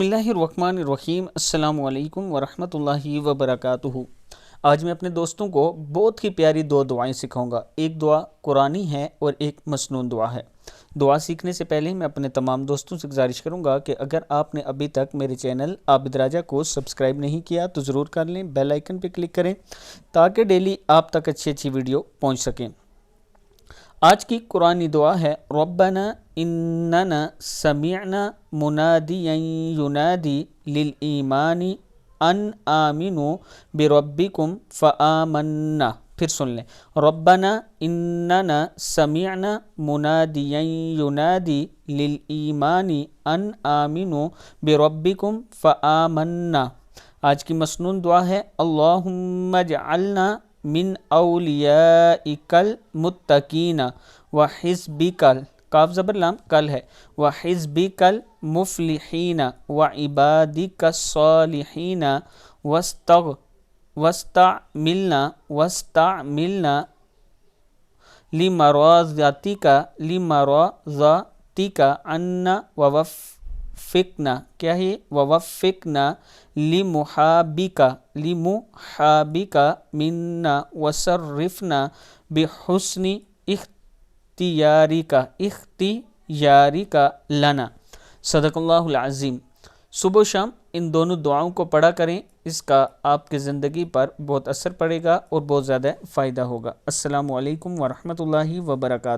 बिस्मिल्लाहिर्रहमानिर्रहीम। अस्सलामु अलैकुम वरहमतुल्लाहि वबरकातुहू। आज मैं अपने दोस्तों को बहुत ही प्यारी दो दुआएं सिखाऊंगा। एक दुआ कुरानी है और एक मसनून दुआ है। दुआ सीखने से पहले मैं अपने तमाम दोस्तों से गुजारिश करूंगा कि अगर आपने अभी तक मेरे चैनल आबिद राजा को सब्सक्राइब नहीं किया तो ज़रूर कर लें, बेल आइकन पर क्लिक करें ताकि डेली आप तक अच्छी अच्छी वीडियो पहुँच सकें। आज की कुरानी दुआ है, रब्बना इन्नना समिअना मुनादियन युनादी लिल ईमानी अन आमिनु बिरब्बिकुम फ़आमन्ना। फिर सुन लें, रब्बना इन्नना समिअना मुनादियन युनादी लिल ईमानी अन आमिनु बिरब्बिकुम फ़आमन्ना। आज की मसनून दुआ है, अल्लाहुम्मा जअलना मिन औलियाइकल मुत्तकीना व हिज़्बिकल, काफ ज़बर लाम कल है, व हिज़्बिकल मुफ़्लिहीना व इबादिकस सालिहीना वस्तअमिलना लिमराज़ातिका अन्ना ववफ़िकना, क्या है, ववफ़िकना लिमुहाबिका मिन्ना वसर्रिफना बिहुस्नि इख्तियारिका लना। सदक़ल्लाहुल अज़ीम। सुबह शाम इन दोनों दुआओं को पढ़ा करें, इसका आपकी ज़िंदगी पर बहुत असर पड़ेगा और बहुत ज़्यादा फ़ायदा होगा। अस्सलामु अलैकुम वरहमतुल्लाहि वबरकातुहू।